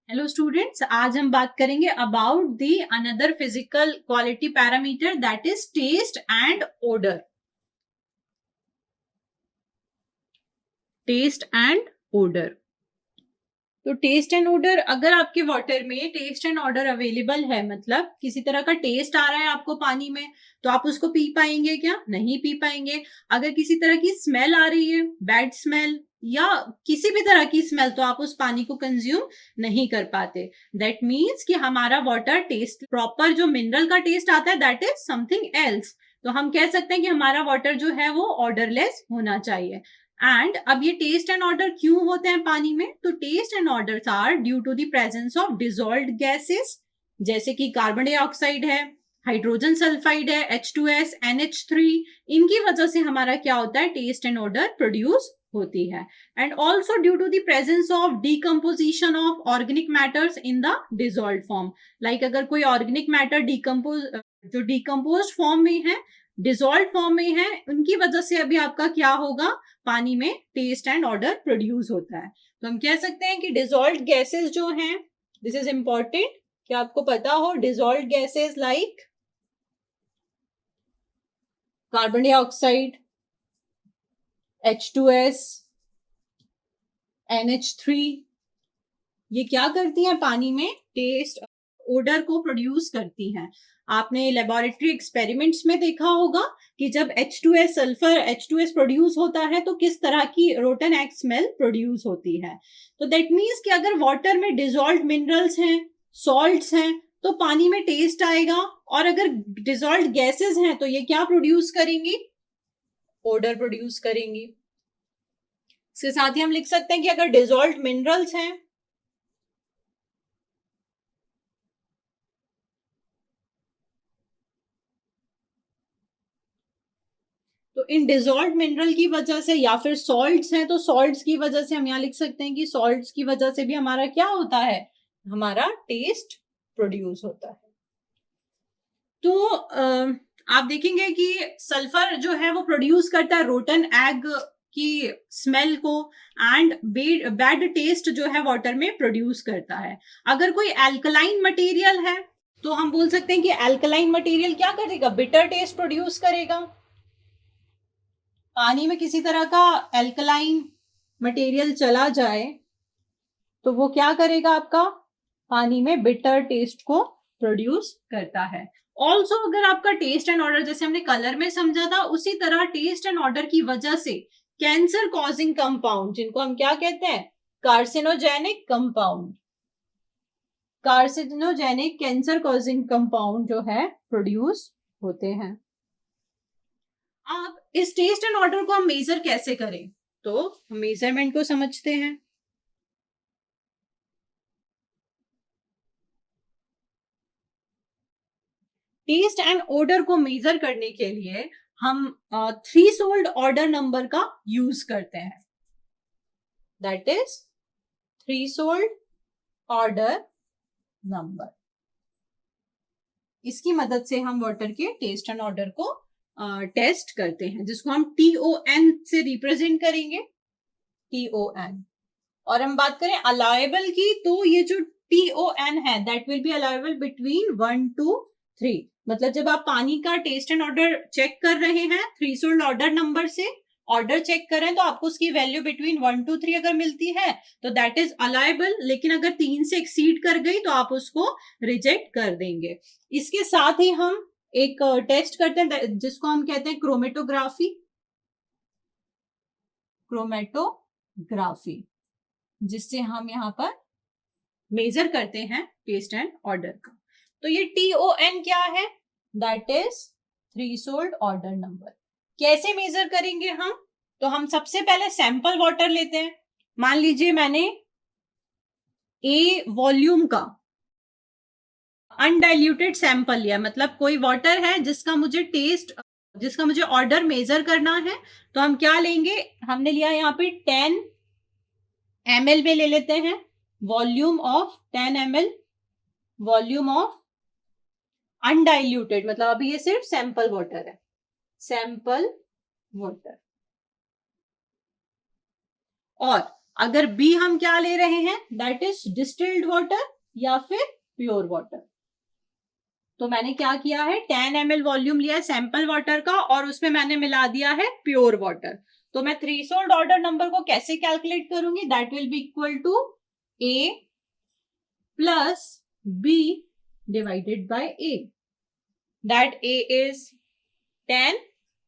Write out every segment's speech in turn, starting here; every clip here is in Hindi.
हेलो स्टूडेंट्स, आज हम बात करेंगे about the another physical quality parameter that is taste and odour. Taste and odour. तो टेस्ट एंड ओडर, अगर आपके वाटर में टेस्ट एंड ओडर अवेलेबल है, मतलब किसी तरह का टेस्ट आ रहा है आपको पानी में, तो आप उसको पी पाएंगे क्या? नहीं पी पाएंगे। अगर किसी तरह की स्मेल आ रही है, बैड स्मेल या किसी भी तरह की स्मेल, तो आप उस पानी को कंज्यूम नहीं कर पाते। दैट मीन्स कि हमारा वाटर टेस्ट, प्रॉपर जो मिनरल का टेस्ट आता है, दैट इज समथिंग एल्स। तो हम कह सकते हैं कि हमारा वाटर जो है वो ऑर्डरलेस होना चाहिए। एंड अब ये टेस्ट एंड ऑर्डर क्यों होते हैं पानी में? तो taste and odour are due to the presence of dissolved gases, जैसे कि कार्बन डाइऑक्साइड है, हाइड्रोजन सल्फाइड है, H2S, NH3। इनकी वजह से हमारा क्या होता है? टेस्ट एंड ऑर्डर प्रोड्यूस होती है। And also due to the presence of decomposition of organic matters in the dissolve form. Like अगर कोई ऑर्गेनिक मैटर जो डिकम्पोज फॉर्म में है, डिजॉल्व फॉर्म में है, उनकी वजह से अभी आपका क्या होगा? पानी में टेस्ट एंड ऑर्डर प्रोड्यूस होता है। तो हम कह सकते हैं कि डिजॉल्व्ड गैसेस जो हैं, दिस इज इंपॉर्टेंट कि आपको पता हो, dissolved gases like carbon dioxide, H2S, NH3, ये क्या करती हैं? पानी में टेस्ट ओडर को प्रोड्यूस करती हैं। आपने लेबोरेटरी एक्सपेरिमेंट्स में देखा होगा कि जब H2S सल्फर H2S प्रोड्यूस होता है तो किस तरह की रोटन एग स्मेल प्रोड्यूस होती है। तो दैट मीन्स कि अगर वाटर में डिजॉल्व्ड मिनरल्स हैं, सॉल्ट्स हैं, तो पानी में टेस्ट आएगा। और अगर डिजॉल्व्ड गैसेस हैं तो ये क्या प्रोड्यूस करेंगी? ओडर प्रोड्यूस करेंगी। इसके साथ ही हम लिख सकते हैं कि अगर डिजॉल्व्ड मिनरल्स हैं, तो इन डिजॉल्व्ड मिनरल की वजह से, या फिर सॉल्ट्स हैं तो सॉल्ट्स की वजह से, हम यहाँ लिख सकते हैं कि सॉल्ट्स की वजह से भी हमारा क्या होता है? हमारा टेस्ट प्रोड्यूस होता है। तो आप देखेंगे कि सल्फर जो है वो प्रोड्यूस करता है रोटन एग की स्मेल को, एंड बैड टेस्ट जो है वाटर में प्रोड्यूस करता है। अगर कोई एल्कलाइन मटेरियल है तो हम बोल सकते हैं कि एल्कलाइन मटेरियल क्या करेगा? बिटर टेस्ट प्रोड्यूस करेगा। पानी में किसी तरह का एल्कलाइन मटेरियल चला जाए तो वो क्या करेगा? आपका पानी में बिटर टेस्ट को प्रोड्यूस करता है। ऑल्सो अगर आपका टेस्ट एंड ऑर्डर, जैसे हमने कलर में समझा था, उसी तरह टेस्ट एंड ऑर्डर की वजह से कैंसर कॉजिंग कंपाउंड, जिनको हम क्या कहते हैं? Carcinogenic compound, carcinogenic cancer causing compound जो है प्रोड्यूस होते हैं। अब इस टेस्ट एंड ऑर्डर को हम मेजर कैसे करें? तो मेजरमेंट को समझते हैं। टेस्ट एंड ऑर्डर को मेजर करने के लिए हम थ्रीसोल्ड ऑर्डर नंबर का यूज करते हैं। That is threshold odour number. इसकी मदद से हम वाटर के टेस्ट एंड ऑर्डर को टेस्ट करते हैं, जिसको हम TON से रिप्रेजेंट करेंगे, TON। और हम बात करें अलाउएबल की, तो ये जो TON है, that will B allowable between 1 to 3। मतलब जब आप पानी का टेस्ट एंड ऑर्डर चेक कर रहे हैं थ्रीसोल्ड ऑर्डर नंबर से, ऑर्डर चेक करें तो आपको उसकी वैल्यू बिटवीन 1 to 3 अगर मिलती है तो दैट इज अलाउएबल। लेकिन अगर 3 से एक्सीड कर गई तो आप उसको रिजेक्ट कर देंगे। इसके साथ ही हम एक टेस्ट करते हैं जिसको हम कहते हैं क्रोमेटोग्राफी। क्रोमेटोग्राफी, जिससे हम यहाँ पर मेजर करते हैं टेस्ट एंड ऑर्डर का। तो ये TON क्या है? That is threshold odour number. कैसे मेजर करेंगे हम? तो हम सबसे पहले सैंपल वाटर लेते हैं। मान लीजिए मैंने A वॉल्यूम का अनडाइल्यूटेड सैंपल लिया, मतलब कोई वाटर है जिसका मुझे ऑर्डर मेजर करना है। तो हम क्या लेंगे? हमने लिया यहाँ पे 10 ml में ले लेते हैं, volume of 10 ml, volume of undiluted, मतलब अभी ये सिर्फ सैंपल वाटर है, सैंपल वाटर। और अगर बी हम क्या ले रहे हैं, दैट इज डिस्टिल्ड वाटर या फिर प्योर वाटर। तो मैंने क्या किया है, 10 ml वॉल्यूम लिया है सैंपल वाटर का और उसमें मैंने मिला दिया है प्योर वाटर। तो मैं थ्रीशोल्ड ऑर्डर नंबर को कैसे कैलकुलेट करूंगी, that will be equal to A plus B divided by A, that A is 10,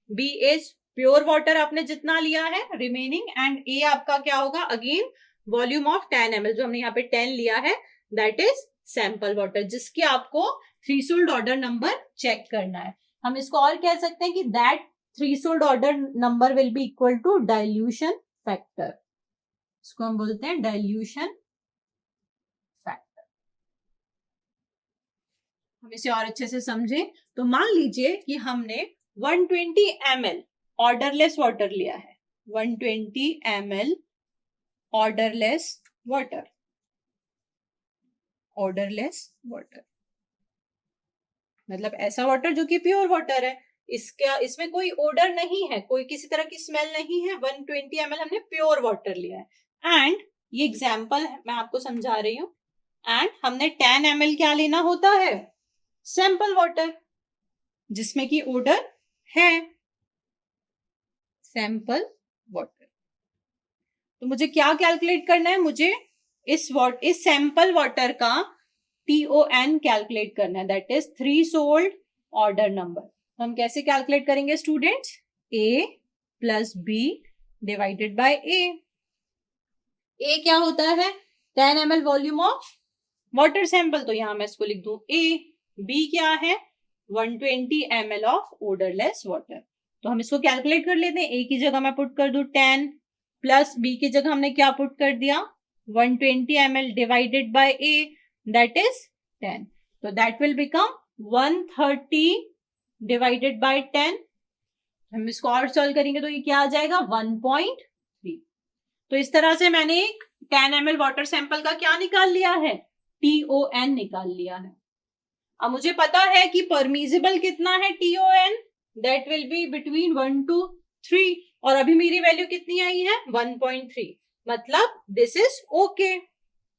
B is pure water आपने जितना लिया है रिमेनिंग, एंड ए आपका क्या होगा, अगेन वॉल्यूम ऑफ 10 ml जो हमने यहाँ पे 10 लिया है, दैट इज सैंपल वाटर, जिसकी आपको थ्रीशोल्ड ऑर्डर नंबर चेक करना है। हम इसको और कह सकते हैं कि that threshold odour number will be equal to dilution factor, इसको हम बोलते हैं डाइल्यूशन फैक्टर। हम इसे और अच्छे से समझें तो मान लीजिए कि हमने 120 ml ऑर्डरलेस वाटर लिया है, 120 ml odourless water, odourless water मतलब ऐसा वाटर जो कि प्योर वाटर है, इसमें कोई ओडर नहीं है, कोई किसी तरह की स्मेल नहीं है, 120 ml हमने प्योर वाटर लिया है। एंड ये एग्जाम्पल मैं आपको समझा रही हूं, एंड हमने 10 ml क्या लेना होता है, सैंपल वाटर, जिसमें की ओडर है, सैंपल वाटर। तो मुझे क्या कैलकुलेट करना है, मुझे इस सैंपल वाटर का TON कैलकुलेट करना है, that is threshold odour number. हम कैसे कैलकुलेट करेंगे students, A plus B divided by A क्या होता है, 10 ml volume of water sample, तो यहां मैं इसको लिख दूं A, B क्या है 120 ml ऑफ ओडरलेस वाटर। तो हम इसको कैलकुलेट कर लेते हैं, A की जगह मैं पुट कर दूं 10 प्लस B की जगह हमने क्या पुट कर दिया 120 ml divided by A, that is 10, so that will become 130 divided by 10। हम इसको और सॉल्व करेंगे तो ये क्या आ जाएगा 1.3। तो इस तरह से मैंने एक 10 ml वाटर सैंपल का क्या निकाल लिया है, TON निकाल लिया है। अब मुझे पता है कि परमिजिबल कितना है TON, that will be between 1 to 3, और अभी मेरी वैल्यू कितनी आई है 1.3, मतलब दिस इज ओके,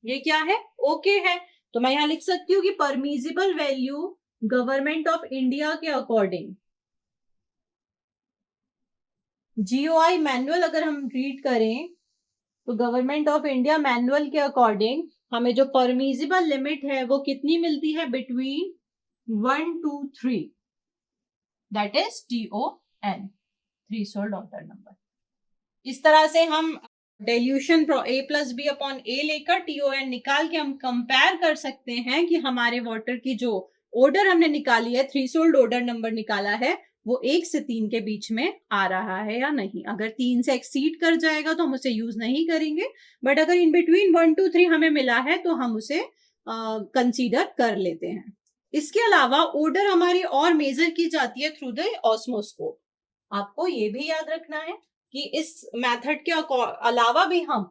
ये क्या है ओके है। तो मैं यहां लिख सकती हूँ कि permissible value government of India के अकॉर्डिंग, GOI मैनुअल अगर हम रीड करें तो गवर्नमेंट ऑफ इंडिया मैनुअल के अकॉर्डिंग हमें जो परमिजिबल लिमिट है वो कितनी मिलती है, between 1 to 3, that is TON, threshold odour number. इस तरह से हम dilution A plus B upon A लेकर TON निकाल के हम कंपेयर कर सकते हैं कि हमारे वाटर की जो ऑर्डर हमने निकाली है, थ्रीशोल्ड ऑर्डर नंबर निकाला है, वो 1 से 3 के बीच में आ रहा है या नहीं। अगर 3 से एक्सीड कर जाएगा तो हम उसे यूज नहीं करेंगे, बट अगर इन बिटवीन 1 to 3 हमें मिला है तो हम उसे कंसीडर कर लेते हैं। इसके अलावा ऑर्डर हमारी और मेजर की जाती है थ्रू द ऑस्मोस्कोप। आपको ये भी याद रखना है कि इस मेथड के अलावा भी हम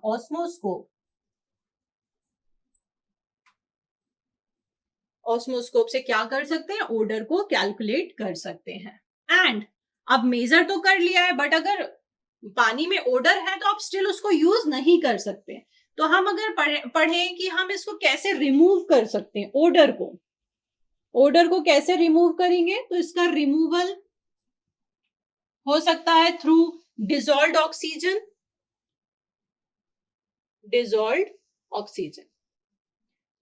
ऑस्मोस्कोप से क्या कर सकते हैं, ऑर्डर को कैलकुलेट कर सकते हैं। एंड अब मेजर तो कर लिया है, बट अगर पानी में ऑर्डर है तो आप स्टिल उसको यूज नहीं कर सकते। तो हम अगर पढ़ें कि हम इसको कैसे रिमूव कर सकते हैं, ऑर्डर को कैसे रिमूव करेंगे, तो इसका रिमूवल हो सकता है थ्रू डिसॉल्व्ड ऑक्सीजन,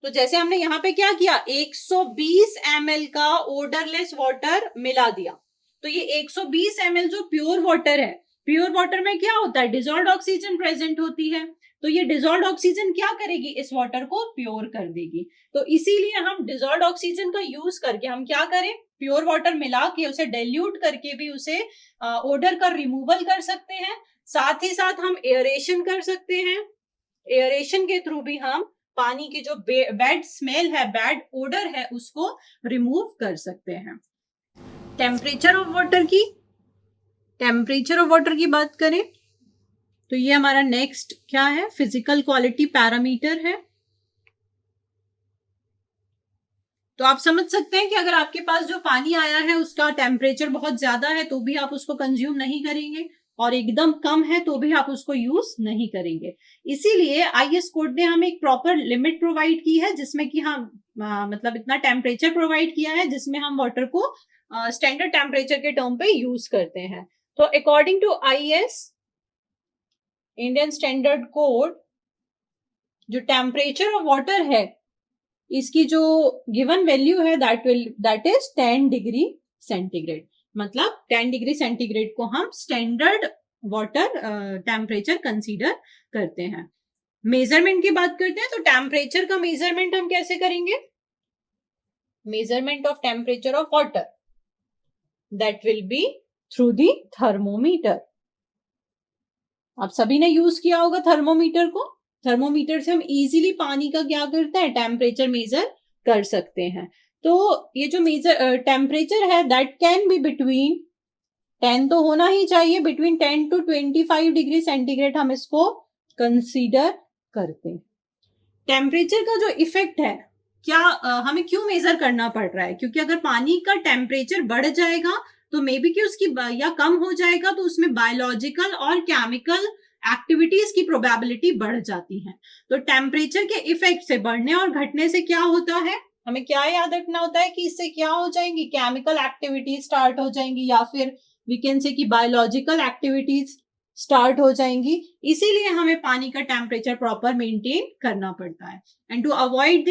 तो जैसे हमने यहां पे क्या किया 120 ml का ऑर्डरलेस वाटर मिला दिया, तो ये 120 ml जो प्योर वाटर है, प्योर वाटर में क्या होता है डिसॉल्व्ड ऑक्सीजन प्रेजेंट होती है, तो ये डिसॉल्व्ड ऑक्सीजन क्या करेगी, इस वाटर को प्योर कर देगी। तो इसीलिए हम डिसॉल्व्ड ऑक्सीजन का यूज करके हम क्या करें, प्योर वाटर मिला के उसे डाइल्यूट करके भी उसे ऑर्डर का रिमूवल कर सकते हैं। साथ ही साथ हम एयरेशन कर सकते हैं, एयरेशन के थ्रू भी हम पानी की जो बैड स्मेल है, बैड ओडर है, उसको रिमूव कर सकते हैं। टेम्परेचर ऑफ वाटर की बात करें तो ये हमारा नेक्स्ट क्या है, फिजिकल क्वालिटी पैरामीटर है। तो आप समझ सकते हैं कि अगर आपके पास जो पानी आया है उसका टेम्परेचर बहुत ज्यादा है तो भी आप उसको कंज्यूम नहीं करेंगे, और एकदम कम है तो भी आप उसको यूज नहीं करेंगे। इसीलिए आईएस कोड ने हमें एक प्रॉपर लिमिट प्रोवाइड की है, जिसमें कि हम मतलब इतना टेम्परेचर प्रोवाइड किया है जिसमें हम वाटर को स्टैंडर्ड टेम्परेचर के टर्म पे यूज करते हैं। तो according to IS Indian standard code, जो टेम्परेचर ऑफ वाटर है इसकी जो गिवन वैल्यू है दैट इज 10 डिग्री सेंटीग्रेड। मतलब 10 डिग्री सेंटीग्रेड को हम स्टैंडर्ड वाटर टेम्परेचर कंसीडर करते हैं। मेजरमेंट की बात करते हैं तो टेम्परेचर का मेजरमेंट हम कैसे करेंगे? Measurement of temperature of water that will B through the thermometer. आप सभी ने यूज किया होगा थर्मोमीटर को। थर्मोमीटर से हम इजीली पानी का क्या करते हैं, टेम्परेचर मेजर कर सकते हैं। तो ये जो मेजर टेम्परेचर है दैट कैन बी बिटवीन 10 तो होना ही चाहिए, बिटवीन 10 to 25 डिग्री सेंटीग्रेड हम इसको कंसीडर करते हैं। टेम्परेचर का जो इफेक्ट है क्या हमें क्यों मेजर करना पड़ रहा है? क्योंकि अगर पानी का टेम्परेचर बढ़ जाएगा तो मे बी कि उसकी या कम हो जाएगा तो उसमें बायोलॉजिकल और केमिकल एक्टिविटीज की प्रोबेबिलिटी बढ़ जाती है। तो टेम्परेचर के इफेक्ट से बढ़ने और घटने से क्या होता है, हमें क्या याद रखना होता है कि इससे क्या हो जाएंगी, केमिकल एक्टिविटीज स्टार्ट हो जाएंगी या फिर वी कैन से कि बायोलॉजिकल एक्टिविटीज स्टार्ट हो जाएंगी। इसीलिए हमें पानी का टेम्परेचर प्रॉपर मेंटेन करना पड़ता है। And to avoid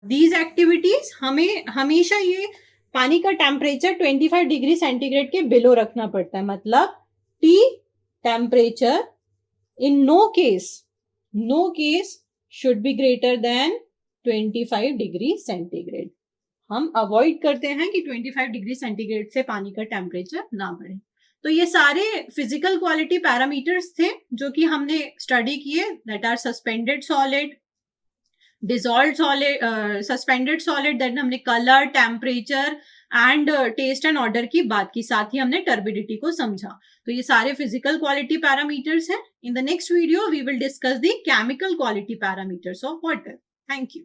these activities हमें हमेशा ये पानी का टेम्परेचर 25 डिग्री सेंटीग्रेड के बिलो रखना पड़ता है। मतलब टी temperature in no case should be greater than 25 degree centigrade. हम अवॉइड करते हैं कि 25 डिग्री सेंटीग्रेड से पानी का टेम्परेचर ना बढ़े। तो ये सारे फिजिकल क्वालिटी पैरामीटर्स थे जो कि हमने स्टडी किए, that are suspended solid, dissolved solid, suspended solid, then हमने colour, temperature and taste and odour की बात की, साथ ही हमने टर्बिडिटी को समझा। तो ये सारे फिजिकल क्वालिटी पैरामीटर्स हैं। In the next video we will discuss the chemical quality parameters of water. Thank you.